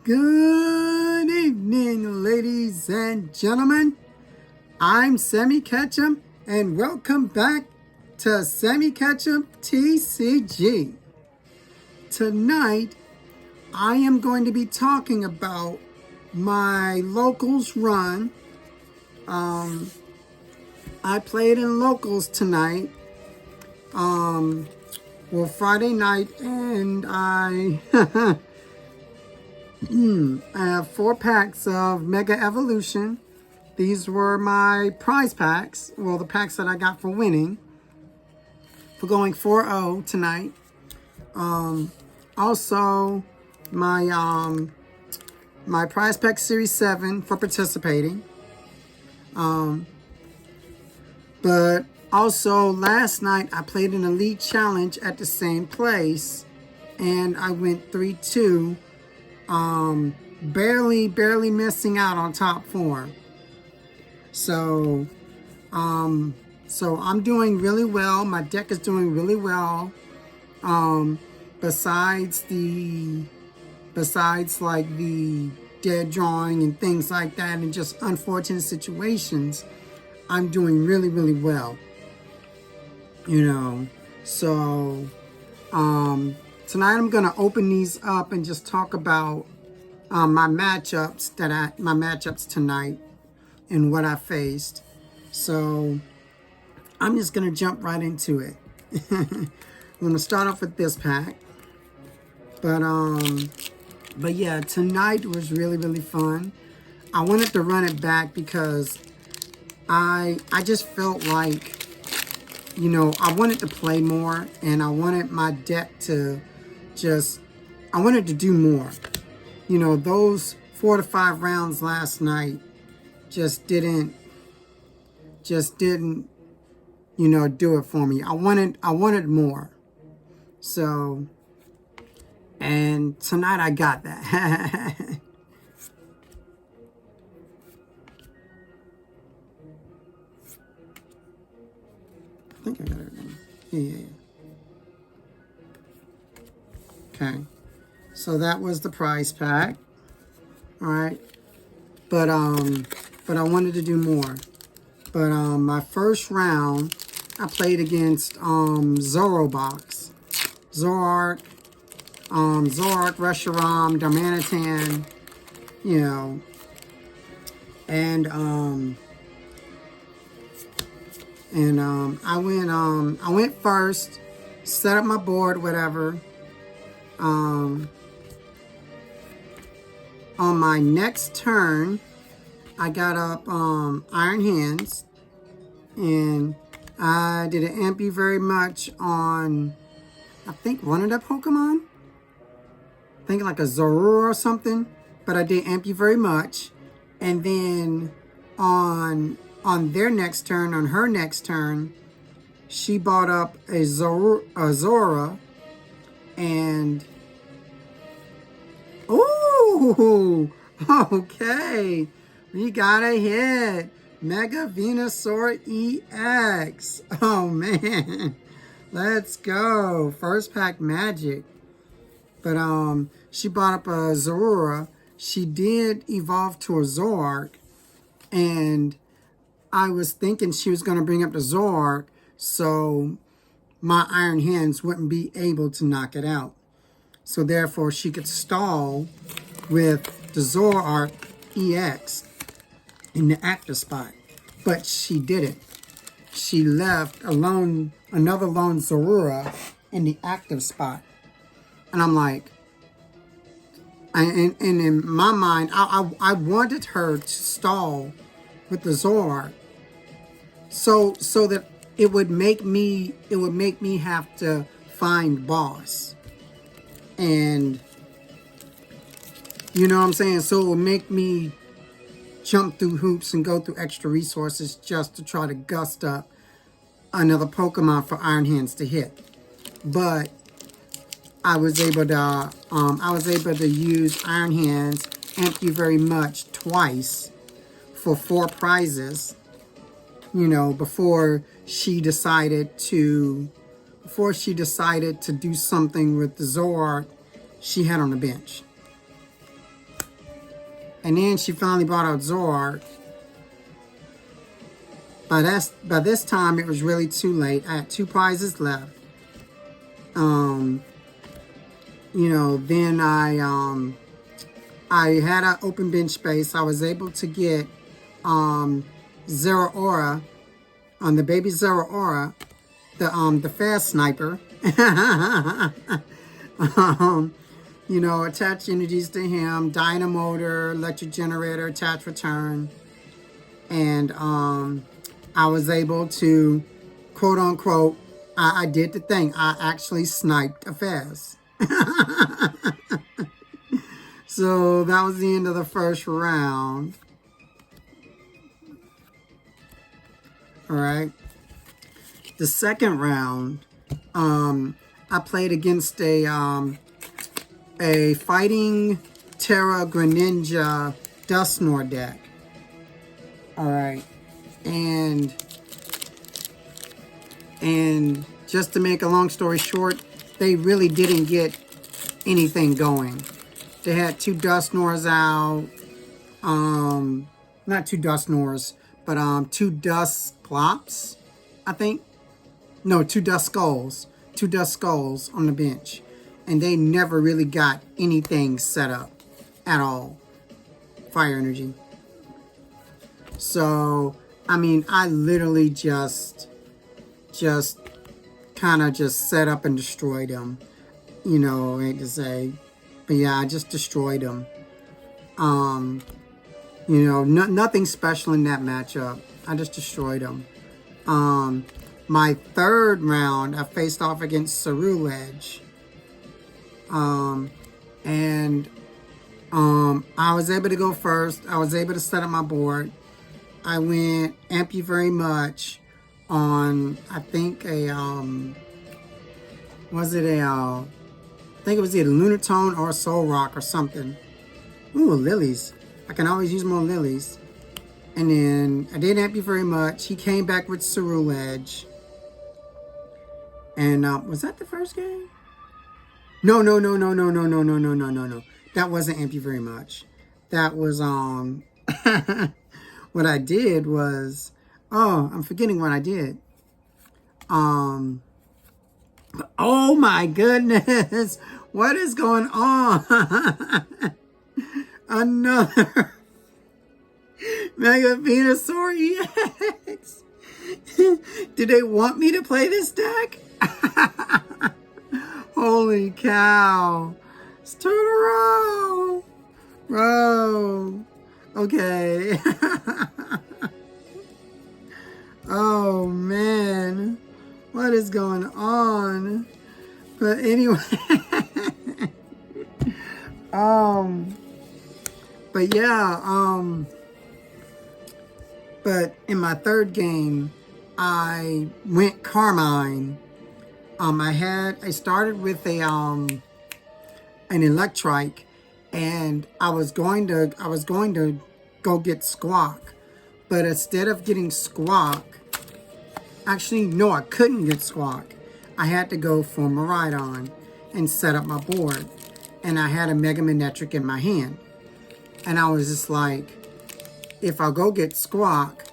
Good evening, ladies and gentlemen. I'm Sammy Ketchum, and welcome back to Sammy Ketchum TCG. Tonight, I am going to be talking about my locals run. I played in locals tonight. Friday night, and I I have 4 packs of Mega Evolution. These were my prize packs. Well, the packs that I got for winning. For going 4-0 tonight. Also, my my prize pack series 7 for participating. But also last night I played an Elite Challenge at the same place, and I went 3-2. Barely missing out on top 4. So I'm doing really well. My deck is doing really well. Besides like the dead drawing and things like that, and just unfortunate situations, I'm doing really well. So tonight I'm gonna open these up and just talk about my matchups tonight and what I faced. So I'm just gonna jump right into it. I'm gonna start off with this pack, but yeah, tonight was really fun. I wanted to run it back because I just felt like, I wanted to play more, and I wanted my deck to I wanted to do more. Those 4 to 5 rounds last night just didn't, do it for me. I wanted more. So, and tonight I got that. I think I got everything. Yeah. Okay. So that was the prize pack. All right. But I wanted to do more. But my first round, I played against Zorobox, Zoroark, Reshiram, Darmanitan, and I went first, set up my board, whatever. On my next turn, I got up Iron Hands, and I did an Amp You Very Much on, I think, one of the Pokemon. I think like a Zorua or something, but I did Amp You Very Much. And then on her next turn, she bought up a Zora, and ooh, okay, we got a hit. Mega Venusaur EX. Oh man, let's go. First pack magic. But she bought up a Zorua. She did evolve to a Zoroark, and I was thinking she was going to bring up the Zoroark, so my Iron Hands wouldn't be able to knock it out. So therefore, she could stall with the Zoroark EX in the active spot. But she didn't. She left another lone Zorua in the active spot. And I'm like, and in my mind, I wanted her to stall with the Zoroark, so that it would make me have to find boss, and you know what I'm saying. So it would make me jump through hoops and go through extra resources just to try to gust up another Pokemon for Iron Hands to hit. But I was able to use Iron Hands, Amp You Very Much twice for 4 prizes, before she decided to do something with the Zoroark she had on the bench. And then she finally brought out Zoroark. By this time, it was really too late. I had 2 prizes left. Then I had an open bench space. I was able to get Zeraora, the baby Zeraora, the fast sniper. Attach energies to him, Dynamotor, electric generator, attach return. And I was able to, quote unquote, I did the thing. I actually sniped a fast. So that was the end of the first round. All right. The second round, I played against a Fighting Terra Greninja Dusknoir deck. All right. And just to make a long story short, they really didn't get anything going. They had 2 Dusknoirs out. Not 2 Dusknoirs, but 2 Dusclops, I think. No, 2 Duskulls. 2 Duskulls on the bench. And they never really got anything set up at all. Fire energy. So, I mean, I literally just kind of just set up and destroyed them. I hate to say. But yeah, I just destroyed them. Nothing special in that matchup. I just destroyed them. My third round, I faced off against Ceruledge. I was able to go first. I was able to set up my board. I went Amp You Very Much on, I think I think it was either Lunatone or Solrock or something. Ooh, lilies. I can always use more lilies. And then I did Amp You Very Much. He came back with Ceruledge. And was that the first game? No. That wasn't Amp You Very Much. That was what I did was, I'm forgetting what I did. Oh my goodness. What is going on? Another Mega Venusaur EX. Did they want me to play this deck? Holy cow. It's 2 in a row. Bro. Okay. Oh man. What is going on? But anyway. But yeah, but in my third game, I went Carmine. I started with an Electrike, and I was going to go get Squawk, but instead of getting Squawk, actually no, I couldn't get Squawk. I had to go for Miraidon and set up my board, and I had a Mega Manectric in my hand, and I was just like, if I go get Squawk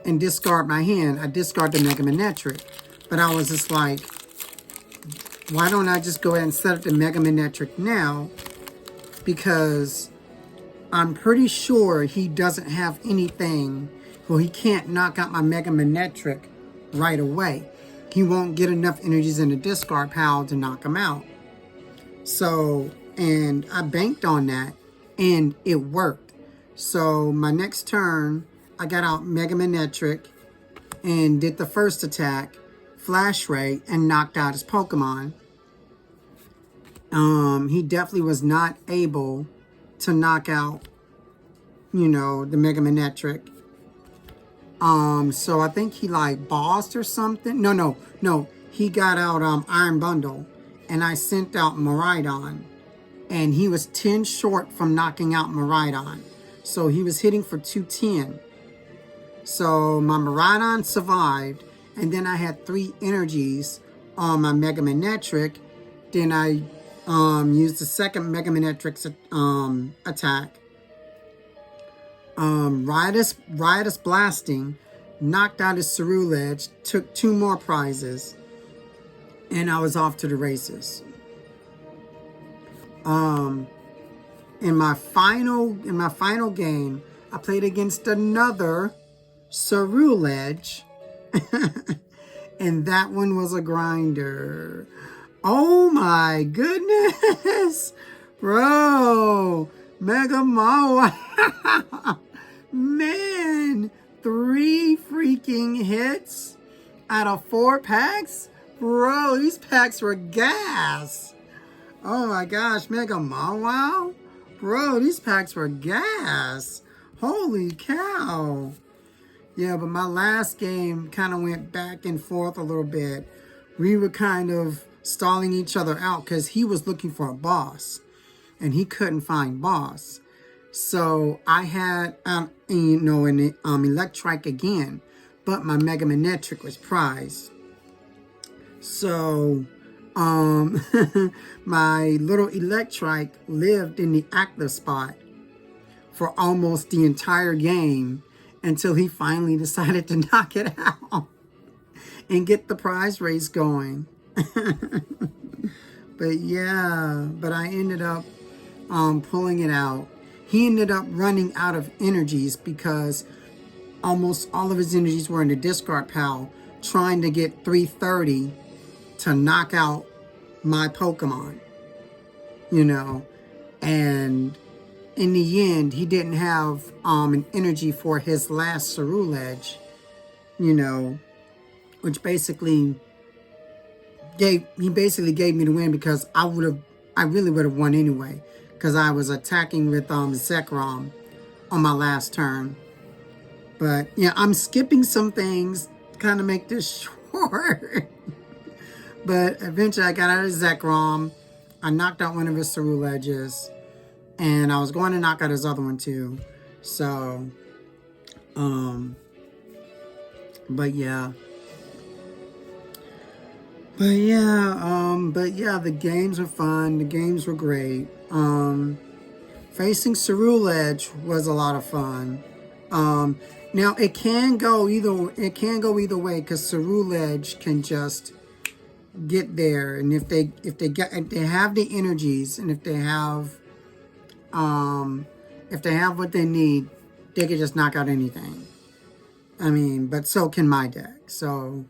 and discard my hand, I discard the Mega Manectric. But I was just like, why don't I just go ahead and set up the Mega Manectric now? Because I'm pretty sure he doesn't have anything. Well, he can't knock out my Mega Manectric right away. He won't get enough energies in the discard pile to knock him out. So, and I banked on that, and it worked. So my next turn, I got out Mega Manectric and did the first attack, Flash Ray, and knocked out his Pokemon. He definitely was not able to knock out, the Mega Manectric. So I think he like bossed or something. No. He got out Iron Bundle, and I sent out Miraidon, and he was 10 short from knocking out Miraidon. So he was hitting for 210. So my Miraidon survived, and then I had 3 energies on my Mega Manectric. Then I used the second Mega Manectric attack Riotous Blasting knocked out his Cerulege, took 2 more prizes, and I was off to the races. In my final game, I played against another Cerulege, and that one was a grinder. Oh my goodness, bro, Mega Mawile. Man, 3 freaking hits out of 4 packs? Bro, these packs were gas. Oh my gosh, Mega Mawile? Bro, these packs were gas. Holy cow. Yeah, but my last game kind of went back and forth a little bit. We were kind of stalling each other out because he was looking for a boss and he couldn't find boss. So I had, an Electrike again, but my Mega Manectric was prized. So, my little Electrike lived in the active spot for almost the entire game until he finally decided to knock it out and get the prize race going. But yeah, but I ended up pulling it out. He ended up running out of energies because almost all of his energies were in the discard pile trying to get 330 to knock out my Pokemon, you know, and in the end, he didn't have an energy for his last Cerulege, you know, which basically gave me the win because I really would have won anyway because I was attacking with Zekrom on my last turn. But yeah, I'm skipping some things to kind of make this short. But eventually I got out of Zekrom. I knocked out one of his Ceruleges. And I was going to knock out his other one too. So, but yeah. But yeah, the games were fun. The games were great. Facing Cerulege was a lot of fun. Now it can go either way because Cerulege can just get there, and if they have the energies, and if they have what they need, they can just knock out anything. I mean, but so can my deck. So,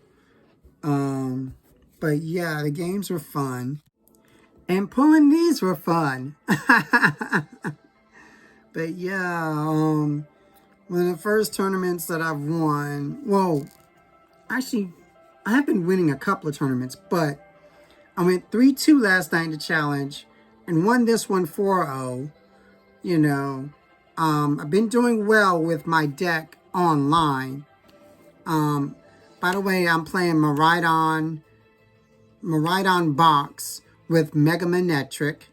but yeah, the games were fun. And pulling these were fun. But yeah, one of the first tournaments that I've won, well, actually, I have been winning a couple of tournaments, but I went 3-2 last night in the challenge and won this one 4-0. You know, I've been doing well with my deck online. By the way, I'm playing Miraidon box with Mega Manectric.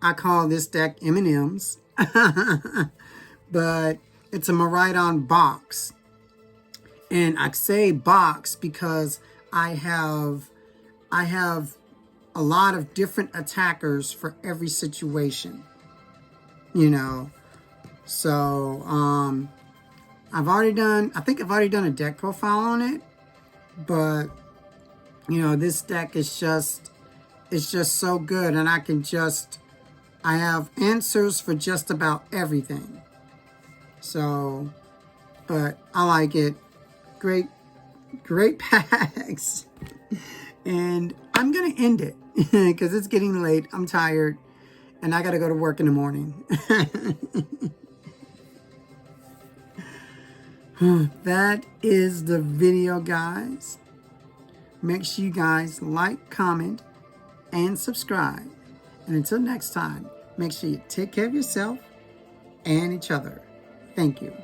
I call this deck M&M's. But it's a Miraidon box. And I say box because I have a lot of different attackers for every situation. You know. So, I think I've already done a deck profile on it. But, you know, this deck is just, it's just so good. And I have answers for just about everything. So, but I like it. Great packs. And I'm going to end it because it's getting late. I'm tired and I got to go to work in the morning. That is the video, guys. Make sure you guys like, comment, and subscribe. And until next time, make sure you take care of yourself and each other. Thank you.